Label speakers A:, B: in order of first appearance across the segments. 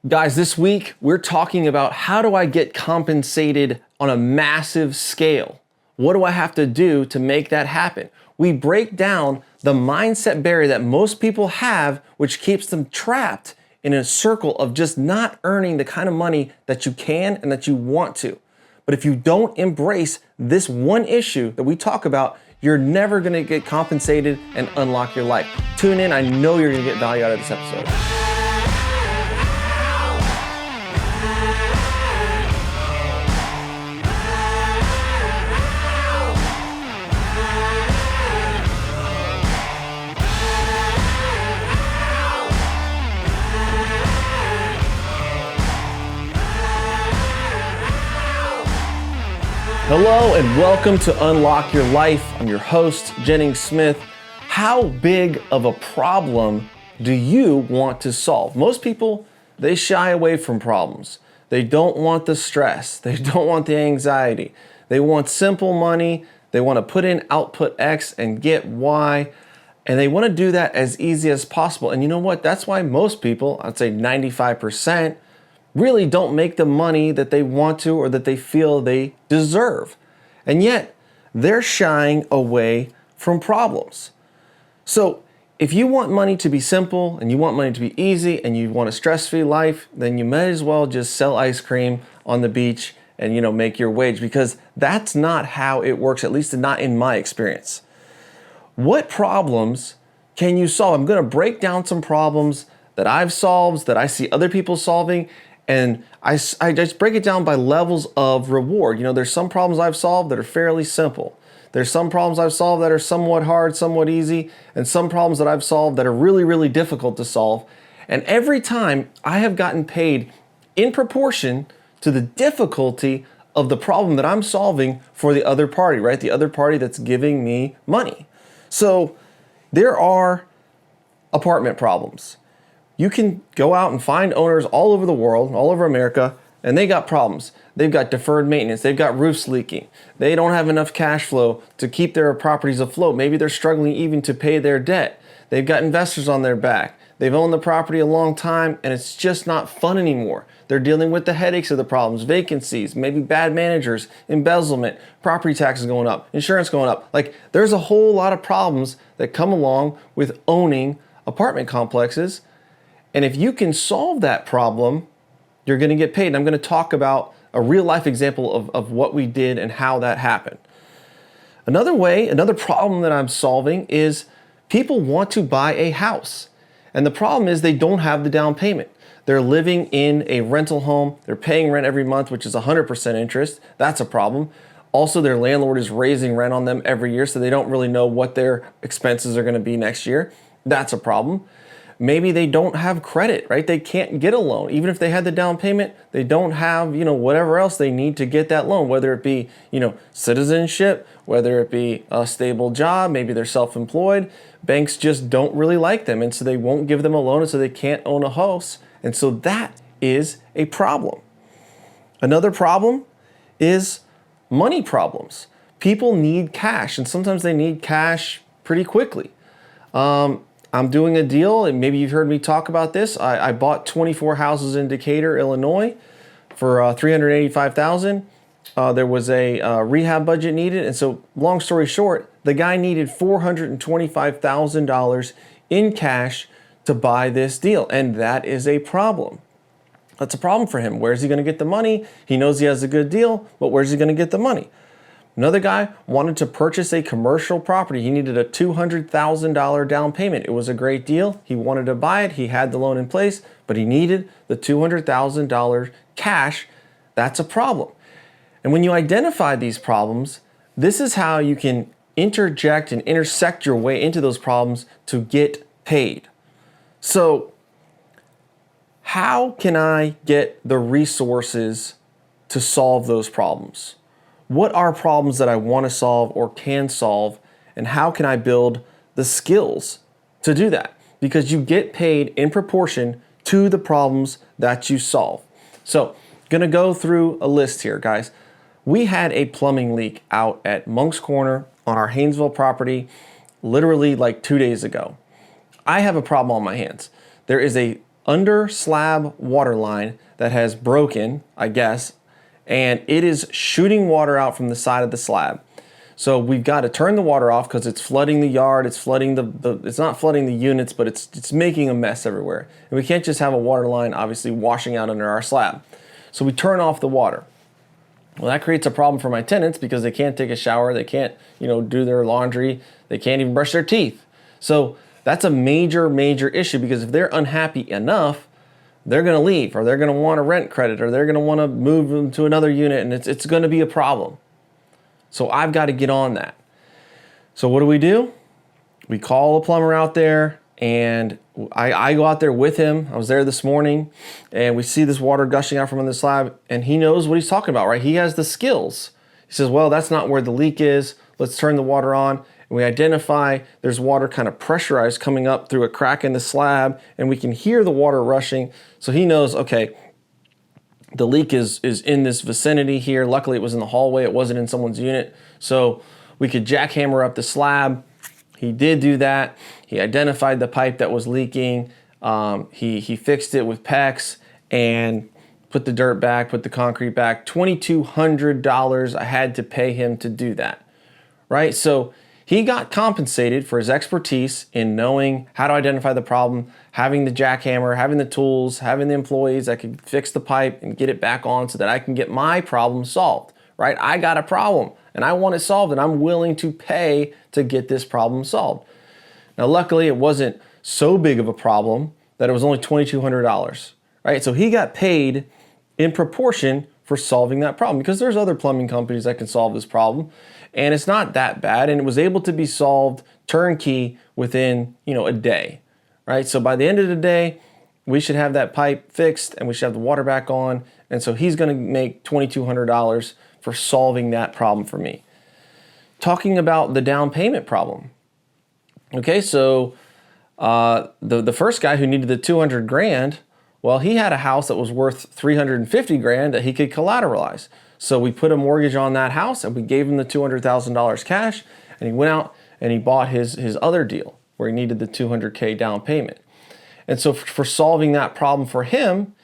A: Guys, this week we're talking about how do I get compensated on a massive scale? What do I have to do to make that happen? We break down the mindset barrier that most people have, which keeps them trapped in a circle of just not earning the kind of money that you can and that you want to. But if you don't embrace this one issue that we talk about, you're never gonna get compensated and unlock your life. Tune in, I know you're gonna get value out of this episode. Hello and welcome to Unlock Your Life. I'm your host, Jennings. How big of a problem do you want to solve? Most people, they shy away from problems. They don't want the stress. They don't want the anxiety. They want simple money. They want to put in output X and get Y. And they want to do that as easy as possible. And you know what? That's why most people, I'd say 95%, really don't make the money that they want to or that they feel they deserve. And yet, they're shying away from problems. So if you want money to be simple and you want money to be easy and you want a stress-free life, then you may as well just sell ice cream on the beach and make your wage, because that's not how it works, at least not in my experience. What problems can you solve? I'm gonna break down some problems that I've solved, that I see other people solving, and I just break it down by levels of reward. There's some problems I've solved that are fairly simple. There's some problems I've solved that are somewhat hard, somewhat easy, and some problems that I've solved that are really, really difficult to solve. And every time I have gotten paid in proportion to the difficulty of the problem that I'm solving for the other party, right? The other party that's giving me money. So there are apartment problems. You can go out and find owners all over the world, all over America, and they got problems. They've got deferred maintenance. They've got roofs leaking. They don't have enough cash flow to keep their properties afloat. Maybe they're struggling even to pay their debt. They've got investors on their back. They've owned the property a long time, and it's just not fun anymore. They're dealing with the headaches of the problems, vacancies, maybe bad managers, embezzlement, property taxes going up, insurance going up. There's a whole lot of problems that come along with owning apartment complexes. And if you can solve that problem, you're going to get paid. And I'm going to talk about a real life example of what we did and how that happened. Another problem that I'm solving is people want to buy a house. And the problem is they don't have the down payment. They're living in a rental home. They're paying rent every month, which is 100% interest. That's a problem. Also, their landlord is raising rent on them every year, so they don't really know what their expenses are going to be next year. That's a problem. Maybe they don't have credit, right? They can't get a loan. Even if they had the down payment, they don't have, whatever else they need to get that loan, whether it be, citizenship, whether it be a stable job, maybe they're self-employed. Banks just don't really like them, and so they won't give them a loan, and so they can't own a house. And so that is a problem. Another problem is money problems. People need cash, and sometimes they need cash pretty quickly. I'm doing a deal, and maybe you've heard me talk about this. I bought 24 houses in Decatur, Illinois for $385,000. There was a rehab budget needed, and so long story short, the guy needed $425,000 in cash to buy this deal, and that is a problem. That's a problem for him. Where's he going to get the money? He knows he has a good deal, but where's he going to get the money? Another guy wanted to purchase a commercial property. He needed a $200,000 down payment. It was a great deal. He wanted to buy it. He had the loan in place, but he needed the $200,000 cash. That's a problem. And when you identify these problems, this is how you can interject and intersect your way into those problems to get paid. So, how can I get the resources to solve those problems? What are problems that I want to solve or can solve, and how can I build the skills to do that? Because you get paid in proportion to the problems that you solve. So, gonna go through a list here, guys. We had a plumbing leak out at Monk's Corner on our Haynesville property literally like 2 days ago. I have a problem on my hands. There is a under slab water line that has broken, I guess, and it is shooting water out from the side of the slab. So we've got to turn the water off because it's flooding the yard, it's flooding it's not flooding the units, but it's making a mess everywhere. And we can't just have a water line obviously washing out under our slab. So we turn off the water. Well, that creates a problem for my tenants because they can't take a shower, they can't, do their laundry, they can't even brush their teeth. So that's a major, major issue because if they're unhappy enough, they're going to leave, or they're going to want a rent credit, or they're going to want to move them to another unit, and it's going to be a problem. So I've got to get on that. So what do? We call a plumber out there, and I go out there with him. I was there this morning, and we see this water gushing out from under the slab, and he knows what he's talking about, right? He has the skills. He says, well, that's not where the leak is. Let's turn the water on. And we identify there's water kind of pressurized coming up through a crack in the slab, and we can hear the water rushing. So he knows, okay, the leak is in this vicinity here. Luckily, it was in the hallway. It wasn't in someone's unit. So we could jackhammer up the slab. He did do that. He identified the pipe that was leaking. He fixed it with PEX and put the dirt back, put the concrete back. $2,200 I had to pay him to do that, right? So he got compensated for his expertise in knowing how to identify the problem, having the jackhammer, having the tools, having the employees that could fix the pipe and get it back on so that I can get my problem solved, right? I got a problem and I want it solved, and I'm willing to pay to get this problem solved. Now, luckily, it wasn't so big of a problem that it was only $2,200, right? So he got paid in proportion for solving that problem because there's other plumbing companies that can solve this problem. And it's not that bad, and it was able to be solved turnkey within, a day, right? So by the end of the day, we should have that pipe fixed and we should have the water back on. And so he's going to make $2,200 for solving that problem for me. Talking about the down payment problem. Okay, so the first guy who needed the 200 grand, well, he had a house that was worth 350 grand that he could collateralize. So we put a mortgage on that house and we gave him the $200,000 cash, and he went out and he bought his other deal where he needed the 200K down payment. And so for solving that problem for him,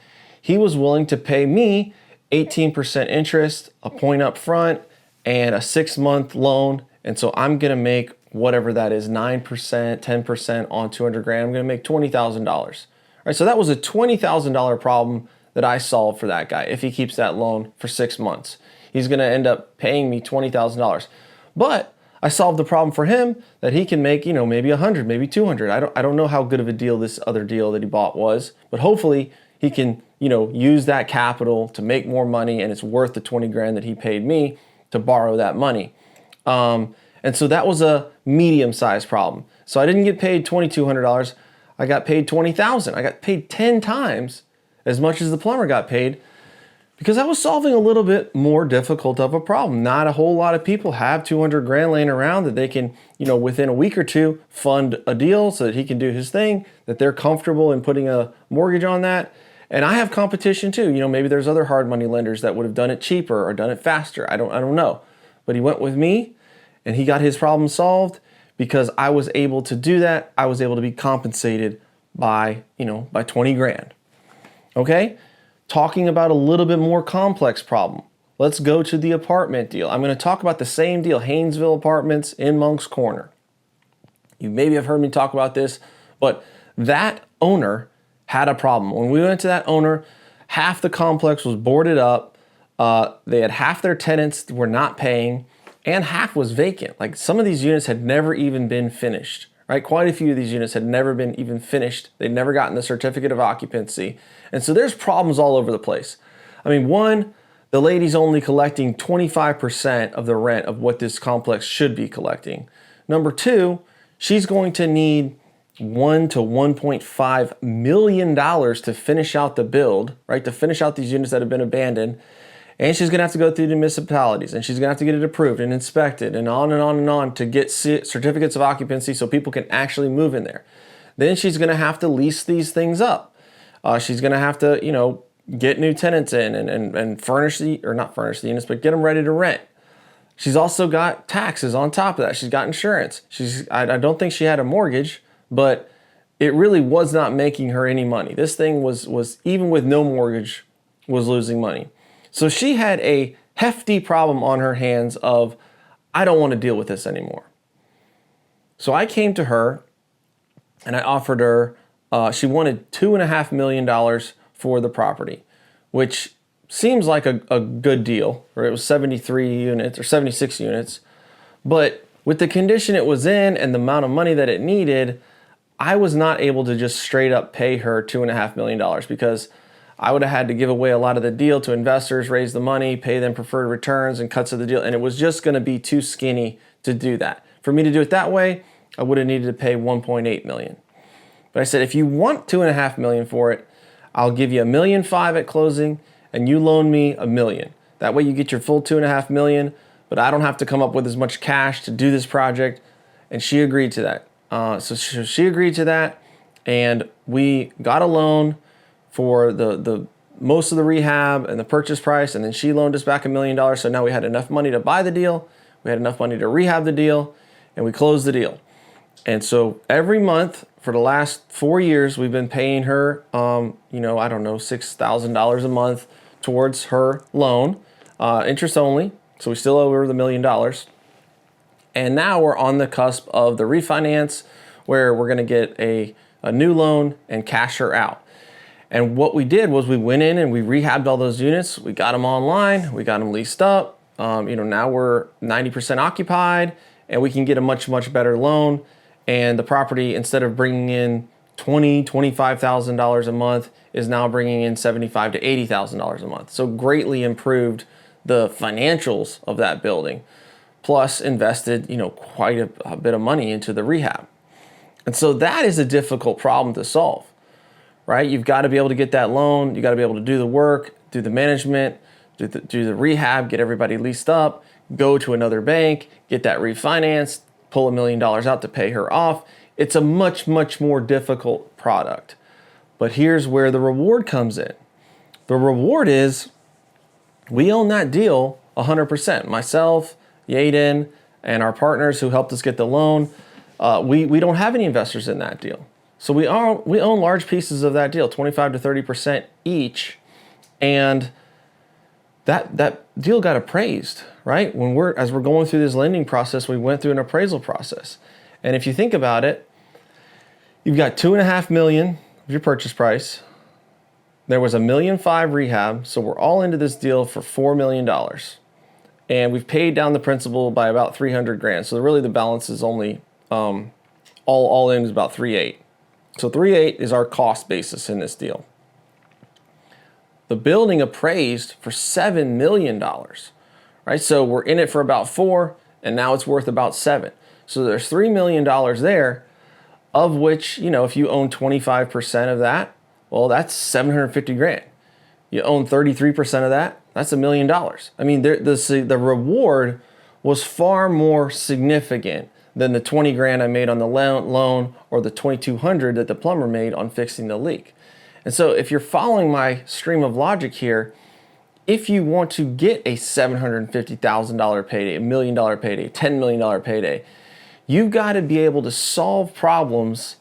A: he was willing to pay me 18% interest, a point up front, and a 6-month loan. And so I'm going to make whatever that is, 9%, 10% on 200 grand. I'm going to make $20,000. Right, so that was a $20,000 problem that I solved for that guy. If he keeps that loan for 6 months, he's going to end up paying me $20,000. But I solved the problem for him that he can make, maybe 100, maybe 200. I don't know how good of a deal this other deal that he bought was, but hopefully he can, use that capital to make more money, and it's worth the 20 grand that he paid me to borrow that money. And so that was a medium-sized problem. So I didn't get paid $2,200. I got paid $20,000. I got paid 10 times as much as the plumber got paid because I was solving a little bit more difficult of a problem. Not a whole lot of people have 200 grand laying around that they can, within a week or two fund a deal so that he can do his thing, that they're comfortable in putting a mortgage on that. And I have competition too. Maybe there's other hard money lenders that would have done it cheaper or done it faster. I don't know. But he went with me and he got his problem solved because I was able to do that. I was able to be compensated by 20 grand. Okay? Talking about a little bit more complex problem. Let's go to the apartment deal. I'm going to talk about the same deal, Haynesville Apartments in Moncks Corner. You maybe have heard me talk about this, but that owner had a problem. When we went to that owner, half the complex was boarded up. They had half their tenants were not paying, and half was vacant. Like some of these units had never even been finished, right? Quite a few of these units had never been even finished. They'd never gotten the certificate of occupancy. And so there's problems all over the place. I mean, one, the lady's only collecting 25% of the rent of what this complex should be collecting. Number two, she's going to need $1 to $1.5 million to finish out the build, right? To finish out these units that have been abandoned. And she's going to have to go through the municipalities, and she's going to have to get it approved and inspected and on and on and on to get certificates of occupancy so people can actually move in there. Then she's going to have to lease these things up. She's going to have to, get new tenants in and furnish not furnish the units, but get them ready to rent. She's also got taxes on top of that. She's got insurance. I don't think she had a mortgage, but it really was not making her any money. This thing was even with no mortgage, was losing money. So she had a hefty problem on her hands of, I don't want to deal with this anymore. So I came to her and I offered her, she wanted $2.5 million for the property, which seems like a good deal, or it was 73 units or 76 units. But with the condition it was in and the amount of money that it needed, I was not able to just straight up pay her $2.5 million because I would have had to give away a lot of the deal to investors, raise the money, pay them preferred returns and cuts of the deal. And it was just going to be too skinny to do that. For me to do it that way, I would have needed to pay $1.8 million. But I said, if you want $2.5 million for it, I'll give you $1.5 million at closing and you loan me $1 million. That way you get your full $2.5 million, but I don't have to come up with as much cash to do this project. And she agreed to that. So she agreed to that, and we got a loan for the most of the rehab and the purchase price, and then she loaned us back $1 million. So now we had enough money to buy the deal, we had enough money to rehab the deal, and we closed the deal. And so every month for the last 4 years, we've been paying her, $6,000 a month towards her loan, interest only. So we still owe her the $1 million. And now we're on the cusp of the refinance where we're going to get a new loan and cash her out. And what we did was we went in and we rehabbed all those units. We got them online. We got them leased up. Now we're 90% occupied and we can get a much, much better loan. And the property, instead of bringing in $25,000 a month, is now bringing in $75,000 to $80,000 a month. So greatly improved the financials of that building. Plus invested, quite a bit of money into the rehab. And so that is a difficult problem to solve, right? You've got to be able to get that loan. You got to be able to do the work, do the management, do the rehab, get everybody leased up, go to another bank, get that refinanced, pull $1 million out to pay her off. It's a much, much more difficult product. But here's where the reward comes in. The reward is we own that deal 100%. Myself, Yaden, and our partners who helped us get the loan, we don't have any investors in that deal. So we own large pieces of that deal, 25 to 30% each, and that deal got appraised, right? As we're going through this lending process, we went through an appraisal process. And if you think about it, you've got $2.5 million of your purchase price. There was $1.5 million rehab, so we're all into this deal for $4 million. And we've paid down the principal by about $300,000. So really the balance is only, all in is about $3.8. So $3.8 is our cost basis in this deal. The building appraised for $7 million, right? So we're in it for about $4, and now it's worth about $7. So there's $3 million there, of which, if you own 25% of that, well, that's $750,000. You own 33% of that, that's $1 million. I mean, the reward was far more significant than the $20,000 I made on the loan or the $2,200 that the plumber made on fixing the leak. And so if you're following my stream of logic here, if you want to get a $750,000 payday, $1 million payday, $10 million payday, you've got to be able to solve problems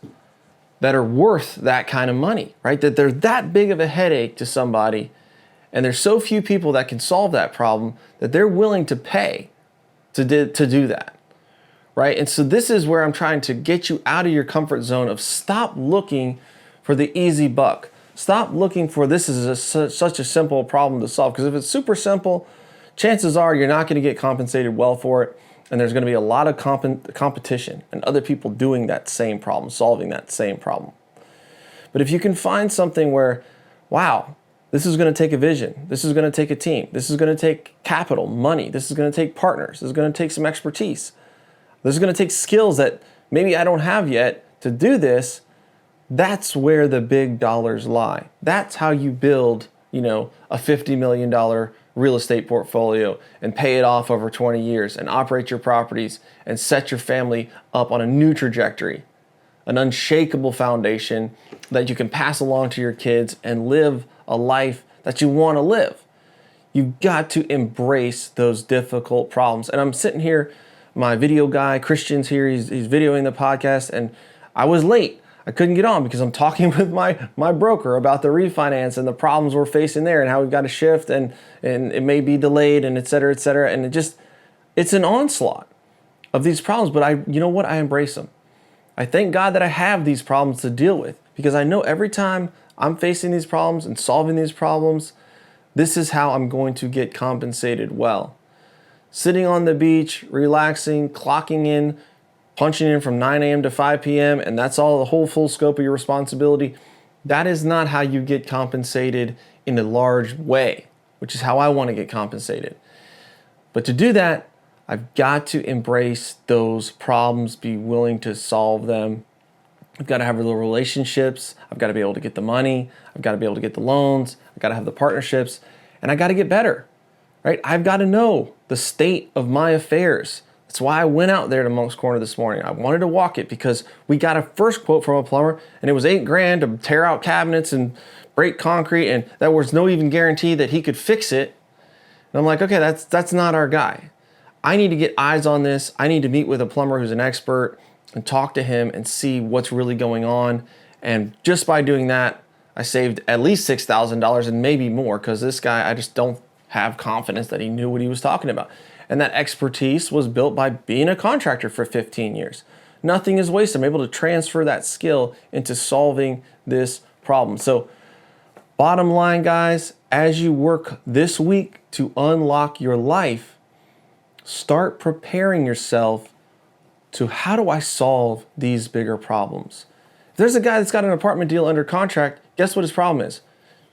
A: that are worth that kind of money, right? That they're that big of a headache to somebody, and there's so few people that can solve that problem that they're willing to pay to do that, right? And so this is where I'm trying to get you out of your comfort zone of stop looking for the easy buck. Stop looking for this is such a simple problem to solve, because if it's super simple, chances are you're not going to get compensated well for it, and there's going to be a lot of competition and other people doing that same problem, solving that same problem. But if you can find something where, wow, this is going to take a vision, this is going to take a team, this is going to take capital, money, this is going to take partners, this is going to take some expertise, this is going to take skills that maybe I don't have yet to do this, that's where the big dollars lie. That's how you build, a $50 million real estate portfolio and pay it off over 20 years and operate your properties and set your family up on a new trajectory, an unshakable foundation that you can pass along to your kids and live a life that you want to live. You've got to embrace those difficult problems. And I'm sitting here, my video guy, Christian's here, he's videoing the podcast, and I was late. I couldn't get on because I'm talking with my broker about the refinance and the problems we're facing there and how we've got to shift and it may be delayed and et cetera, et cetera. And it's an onslaught of these problems, but you know what? I embrace them. I thank God that I have these problems to deal with because I know every time I'm facing these problems and solving these problems, this is how I'm going to get compensated well. Sitting on the beach, relaxing, clocking in, punching in from 9 a.m. to 5 p.m., and that's all the whole full scope of your responsibility, that is not how you get compensated in a large way, which is how I want to get compensated. But to do that, I've got to embrace those problems, be willing to solve them. I've got to have the relationships. I've got to be able to get the money. I've got to be able to get the loans. I've got to have the partnerships, and I got to get better, right? I've got to know the state of my affairs. That's why I went out there to Monk's Corner this morning. I wanted to walk it because we got a first quote from a plumber and it was $8,000 to tear out cabinets and break concrete, and there was no even guarantee that he could fix it. And I'm like, okay, that's not our guy. I need to get eyes on this. I need to meet with a plumber who's an expert and talk to him and see what's really going on. And just by doing that, I saved at least $6,000 and maybe more because this guy, I just don't have confidence that he knew what he was talking about. And that expertise was built by being a contractor for 15 years. Nothing is wasted. I'm able to transfer that skill into solving this problem. So bottom line, guys, as you work this week to unlock your life, start preparing yourself to how do I solve these bigger problems? If there's a guy that's got an apartment deal under contract, guess what his problem is?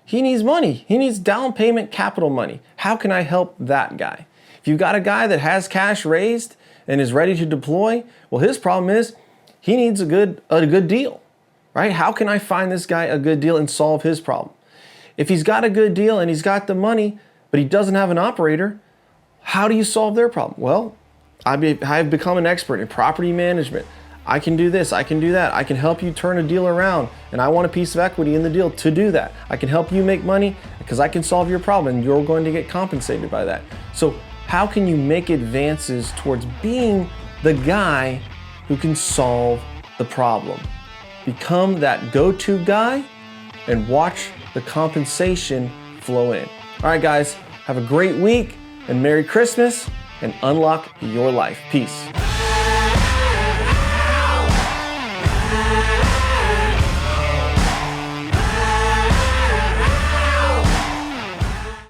A: He needs money. He needs down payment capital money. How can I help that guy? If you've got a guy that has cash raised and is ready to deploy, well, his problem is he needs a good deal, right? How can I find this guy a good deal and solve his problem? If he's got a good deal and he's got the money, but he doesn't have an operator, how do you solve their problem? Well, I've become an expert in property management. I can do this, I can do that. I can help you turn a deal around, and I want a piece of equity in the deal to do that. I can help you make money because I can solve your problem, and you're going to get compensated by that. So how can you make advances towards being the guy who can solve the problem? Become that go-to guy and watch the compensation flow in. All right, guys, have a great week and Merry Christmas and unlock your life. Peace.